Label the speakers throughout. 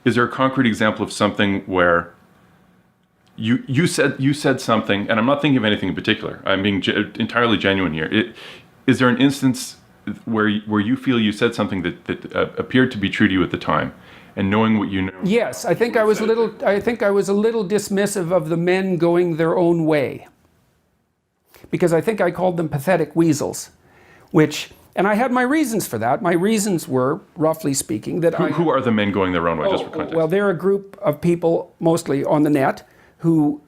Speaker 1: is there a concrete example of something where you said something, and I'm not thinking of anything in particular. I'm being entirely genuine here. Is there an instance where you feel you said something that appeared to be true to you at the time, and knowing what you know?
Speaker 2: Yes, I think I was a little dismissive of the men going their own way, because I think I called them pathetic weasels, and I had my reasons for that. My reasons were, roughly speaking, that
Speaker 1: who are the men going their own way? Just for context.
Speaker 2: Well, they're a group of people, mostly on the net, who've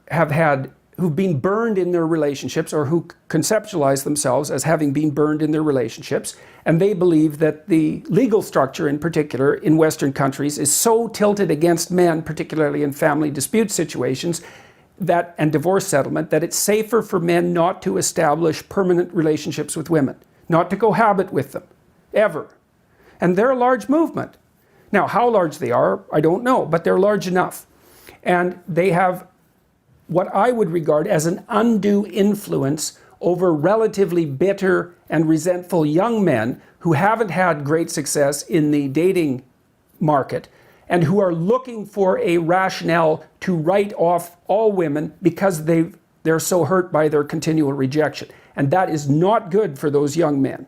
Speaker 2: been burned in their relationships, or who conceptualize themselves as having been burned in their relationships, and they believe that the legal structure, in particular in Western countries, is so tilted against men, particularly in family dispute situations, and divorce settlement, that it's safer for men not to establish permanent relationships with women, not to cohabit with them, ever. And they're a large movement. Now, how large they are, I don't know, but they're large enough. And they have what I would regard as an undue influence over relatively bitter and resentful young men who haven't had great success in the dating market, and who are looking for a rationale to write off all women because they're so hurt by their continual rejection. And that is not good for those young men.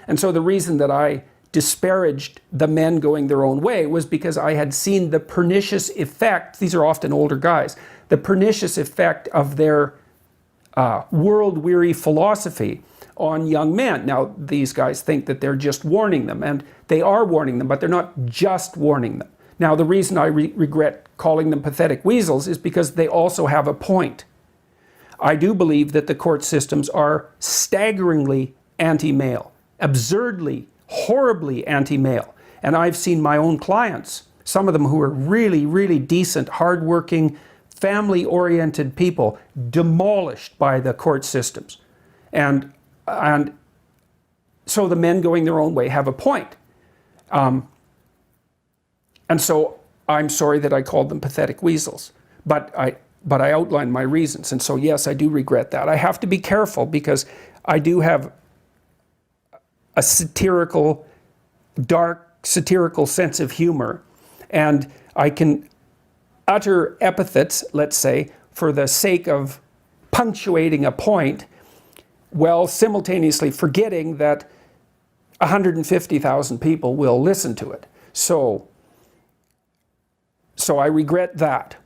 Speaker 2: And so the reason that I disparaged the men going their own way was because I had seen the pernicious effect, these are often older guys, the pernicious effect of their world-weary philosophy on young men. Now, these guys think that they're just warning them, and they are warning them, but they're not just warning them. Now, the reason I regret calling them pathetic weasels is because they also have a point. I do believe that the court systems are staggeringly anti-male, absurdly, horribly anti-male. And I've seen my own clients, some of them who are really, really decent, hardworking, family-oriented people, demolished by the court systems. And so the men going their own way have a point. And so I'm sorry that I called them pathetic weasels, but I outlined my reasons. And so, yes, I do regret that. I have to be careful because I do have a dark satirical sense of humor, and I can utter epithets, let's say, for the sake of punctuating a point, while simultaneously forgetting that 150,000 people will listen to it. So I regret that.